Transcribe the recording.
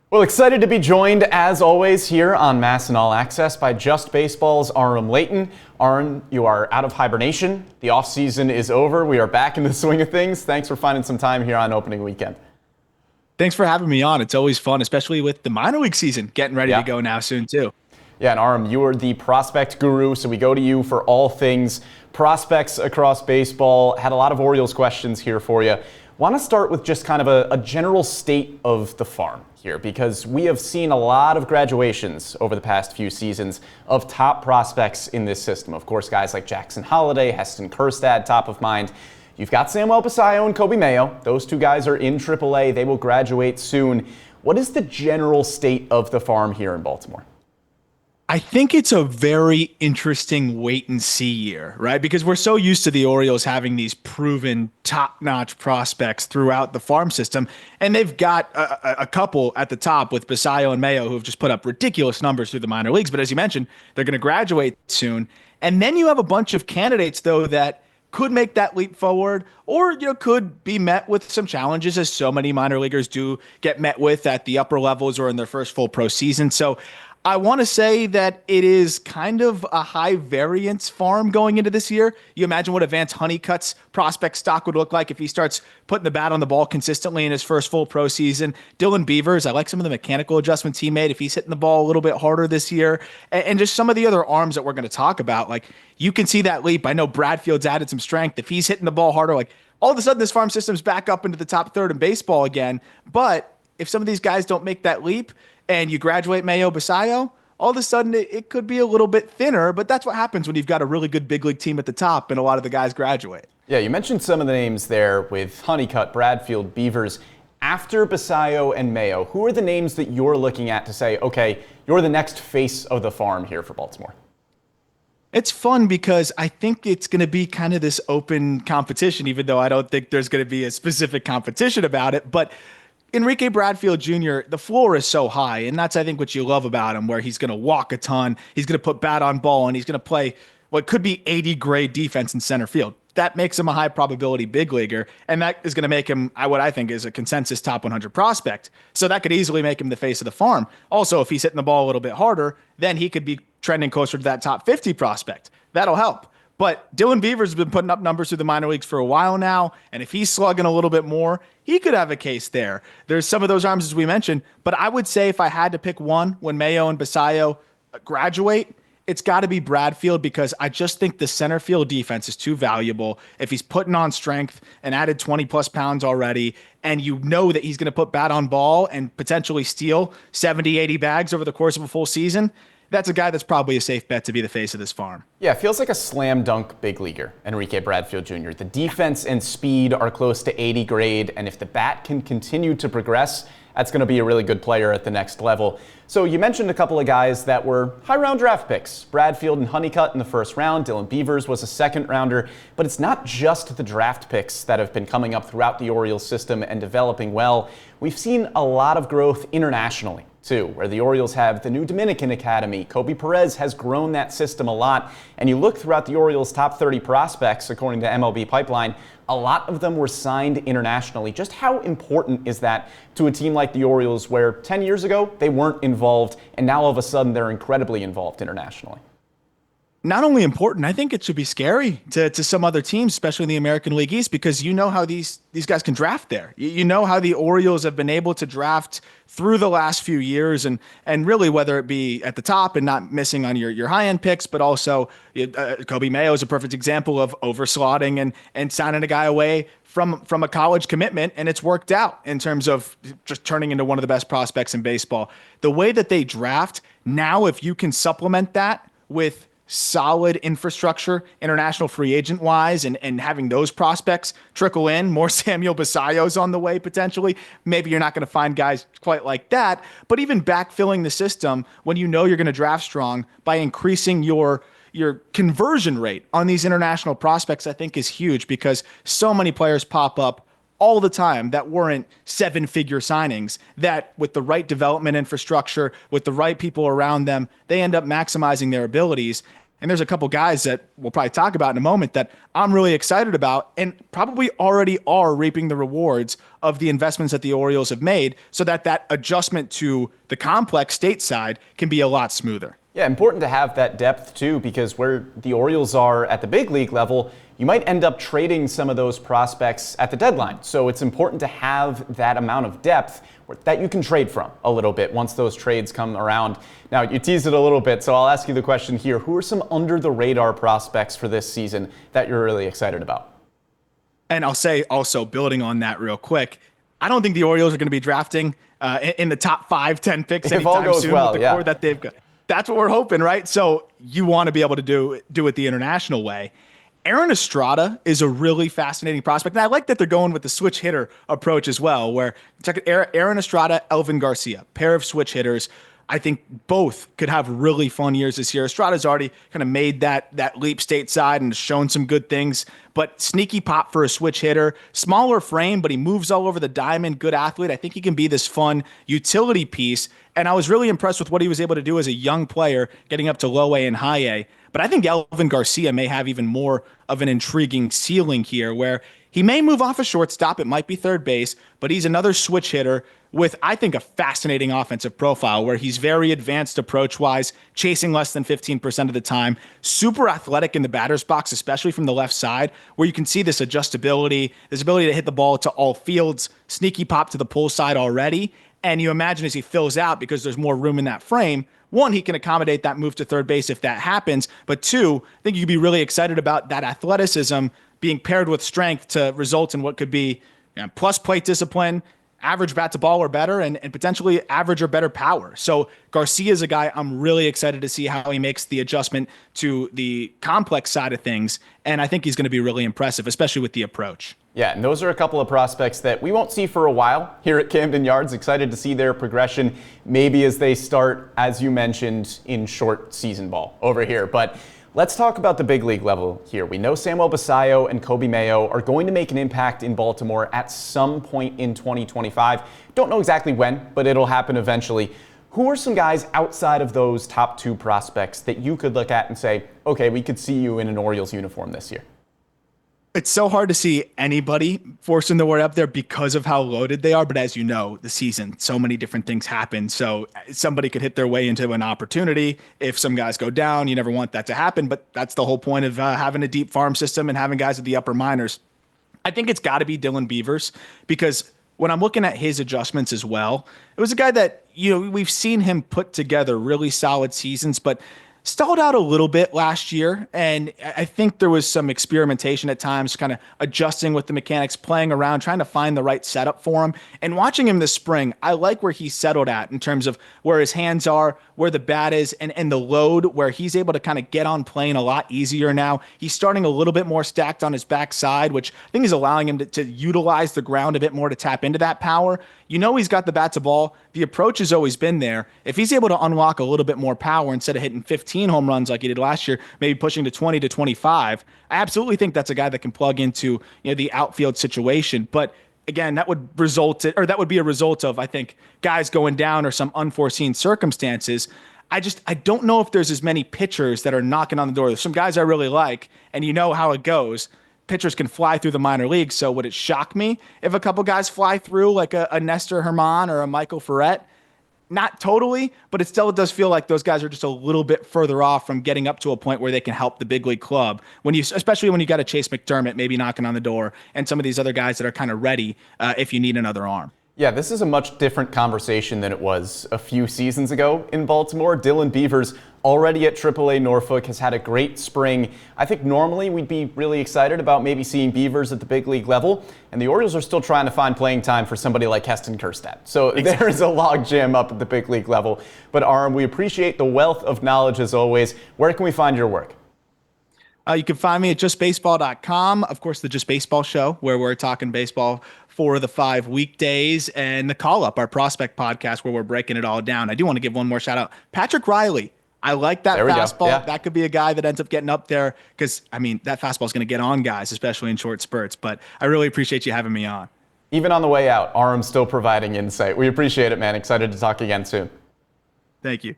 Well, excited to be joined, as always, here on MASN All Access by Just Baseball's Aram Leighton. Aram, you are out of hibernation. The offseason is over. We are back in the swing of things. Thanks for finding some time here on opening weekend. Thanks for having me on. It's always fun, especially with the minor league season getting ready to go now soon, too. Yeah, and Aram, you are the prospect guru, so we go to you for all things prospects across baseball. Had a lot of Orioles questions here for you. Want to start with just kind of a general state of the farm here, because we have seen a lot of graduations over the past few seasons of top prospects in this system. Of course, guys like Jackson Holliday, Heston Kjerstad, top of mind. You've got Samuel Basallo and Kobe Mayo. Those two guys are in AAA. They will graduate soon. What is the general state of the farm here in Baltimore? I think it's a very interesting wait and see year, right? Because we're so used to the Orioles having these proven top-notch prospects throughout the farm system, and they've got a couple at the top with Basallo and Mayo who have just put up ridiculous numbers through the minor leagues. But as you mentioned, they're going to graduate soon. And then you have a bunch of candidates, though, that could make that leap forward or could be met with some challenges, as so many minor leaguers do get met with at the upper levels or in their first full pro season. So I want to say that it is kind of a high variance farm going into this year. You imagine what Advance Honeycutt's prospect stock would look like if he starts putting the bat on the ball consistently in his first full pro season. Dylan Beavers, I like some of the mechanical adjustments he made if he's hitting the ball a little bit harder this year. And just some of the other arms that we're going to talk about. Like, you can see that leap. I know Bradfield's added some strength. If he's hitting the ball harder, like, all of a sudden this farm system's back up into the top third in baseball again. But if some of these guys don't make that leap, and you graduate Mayo, Basallo, all of a sudden it could be a little bit thinner, but that's what happens when you've got a really good big league team at the top and a lot of the guys graduate. Yeah, you mentioned some of the names there with Honeycutt, Bradfield, Beavers. After Basallo and Mayo, who are the names that you're looking at to say, okay, you're the next face of the farm here for Baltimore? It's fun because I think it's going to be kind of this open competition, even though I don't think there's going to be a specific competition about it. But Enrique Bradfield Jr., the floor is so high, and that's, I think, what you love about him, where he's going to walk a ton, he's going to put bat on ball, and he's going to play what could be 80-grade defense in center field. That makes him a high-probability big leaguer, and that is going to make him what I think is a consensus top 100 prospect. So that could easily make him the face of the farm. Also, if he's hitting the ball a little bit harder, then he could be trending closer to that top 50 prospect. That'll help. But Dylan Beavers has been putting up numbers through the minor leagues for a while now, and if he's slugging a little bit more, he could have a case there. There's some of those arms, as we mentioned, but I would say if I had to pick one when Mayo and Basallo graduate, it's got to be Bradfield, because I just think the center field defense is too valuable. If he's putting on strength and added 20-plus pounds already, and you know that he's going to put bat on ball and potentially steal 70, 80 bags over the course of a full season, that's a guy that's probably a safe bet to be the face of this farm. Yeah, it feels like a slam dunk big leaguer, Enrique Bradfield Jr. The defense and speed are close to 80 grade, and if the bat can continue to progress, that's going to be a really good player at the next level. So you mentioned a couple of guys that were high-round draft picks. Bradfield and Honeycutt in the first round. Dylan Beavers was a second-rounder. But it's not just the draft picks that have been coming up throughout the Orioles system and developing well. We've seen a lot of growth internationally, too, where the Orioles have the new Dominican Academy. Kobe Perez has grown that system a lot. And you look throughout the Orioles' top 30 prospects, according to MLB Pipeline, a lot of them were signed internationally. Just how important is that to a team like the Orioles, where 10 years ago they weren't involved, and now all of a sudden they're incredibly involved internationally? Not only important, I think it should be scary to some other teams, especially in the American League East, because you know how these guys can draft there. You know how the Orioles have been able to draft through the last few years, and really whether it be at the top and not missing on your high-end picks, but also Kobe Mayo is a perfect example of overslotting and signing a guy away from a college commitment, and it's worked out in terms of just turning into one of the best prospects in baseball. The way that they draft now, if you can supplement that with solid infrastructure, international free agent wise, and having those prospects trickle in, more Samuel Basallos on the way potentially. Maybe you're not going to find guys quite like that, but even backfilling the system when you know you're going to draft strong by increasing your conversion rate on these international prospects, I think is huge, because so many players pop up all the time that weren't seven-figure signings, that with the right development infrastructure, with the right people around them, they end up maximizing their abilities. And there's a couple guys that we'll probably talk about in a moment that I'm really excited about and probably already are reaping the rewards of the investments that the Orioles have made so that that adjustment to the complex stateside can be a lot smoother. Yeah, important to have that depth too, because where the Orioles are at the big league level, you might end up trading some of those prospects at the deadline. So it's important to have that amount of depth that you can trade from a little bit once those trades come around. Now, you teased it a little bit, so I'll ask you the question here. Who are some under the radar prospects for this season that you're really excited about? And I'll say also, building on that real quick, I don't think the Orioles are going to be drafting in the top 5-10 picks anytime soon with the core that they've got. That's what we're hoping, right? So you want to be able to do it the international way. Aaron Estrada is a really fascinating prospect. And I like that they're going with the switch hitter approach as well, where check it, Aaron Estrada, Elvin Garcia, pair of switch hitters. I think both could have really fun years this year. Estrada's already kind of made that leap stateside and shown some good things, but sneaky pop for a switch hitter, smaller frame, but he moves all over the diamond, good athlete. I think he can be this fun utility piece. And I was really impressed with what he was able to do as a young player, getting up to low A and high A. But I think Elvin Garcia may have even more of an intriguing ceiling here where he may move off a shortstop. It might be third base, but he's another switch hitter with, I think, a fascinating offensive profile where he's very advanced approach-wise, chasing less than 15% of the time, super athletic in the batter's box, especially from the left side, where you can see this adjustability, this ability to hit the ball to all fields, sneaky pop to the pull side already. And you imagine as he fills out, because there's more room in that frame, one, he can accommodate that move to third base if that happens. But two, I think you could be really excited about that athleticism being paired with strength to result in what could be plus plate discipline, average bat to ball or better, and potentially average or better power. So Garcia is a guy I'm really excited to see how he makes the adjustment to the complex side of things. And I think he's going to be really impressive, especially with the approach. Yeah, and those are a couple of prospects that we won't see for a while here at Camden Yards. Excited to see their progression, maybe as they start, as you mentioned, in short season ball over here. But let's talk about the big league level here. We know Samuel Basallo and Kobe Mayo are going to make an impact in Baltimore at some point in 2025. Don't know exactly when, but it'll happen eventually. Who are some guys outside of those top two prospects that you could look at and say, okay, we could see you in an Orioles uniform this year? It's so hard to see anybody forcing their way up there because of how loaded they are. But as you know, the season, so many different things happen. So somebody could hit their way into an opportunity. If some guys go down, you never want that to happen. But that's the whole point of having a deep farm system and having guys at the upper minors. I think it's got to be Dylan Beavers, because when I'm looking at his adjustments as well, it was a guy that, we've seen him put together really solid seasons, but stalled out a little bit last year, and I think there was some experimentation at times, kind of adjusting with the mechanics, playing around, trying to find the right setup for him. And watching him this spring, I like where he's settled at in terms of where his hands are, where the bat is, and the load, where he's able to kind of get on plane a lot easier now. He's starting a little bit more stacked on his backside, which I think is allowing him to utilize the ground a bit more to tap into that power. He's got the bat to ball. The approach has always been there. If he's able to unlock a little bit more power instead of hitting 15 home runs like he did last year, maybe pushing to 20 to 25, I absolutely think that's a guy that can plug into the outfield situation. But again, that would be a result of, I think, guys going down or some unforeseen circumstances. I don't know if there's as many pitchers that are knocking on the door. There's some guys I really like, and you know how it goes. Pitchers can fly through the minor leagues, so would it shock me if a couple guys fly through like a Nestor Herman or a Michael Ferret? Not totally, but it still does feel like those guys are just a little bit further off from getting up to a point where they can help the big league club. Especially when you got a Chase McDermott maybe knocking on the door, and some of these other guys that are kind of ready if you need another arm. Yeah, this is a much different conversation than it was a few seasons ago in Baltimore. Dylan Beavers, already at AAA Norfolk, has had a great spring. I think normally we'd be really excited about maybe seeing Beavers at the big league level, and the Orioles are still trying to find playing time for somebody like Heston Kjerstad. So there is a log jam up at the big league level. But Aram, we appreciate the wealth of knowledge as always. Where can we find your work? You can find me at justbaseball.com. Of course, the Just Baseball Show, where we're talking baseball 4 of the 5 weekdays, and the Call Up, our prospect podcast, where we're breaking it all down. I do want to give one more shout out. Patrick Riley. I like that fastball. Yeah. That could be a guy that ends up getting up there because, that fastball is going to get on guys, especially in short spurts. But I really appreciate you having me on. Even on the way out, Aram's still providing insight. We appreciate it, man. Excited to talk again soon. Thank you.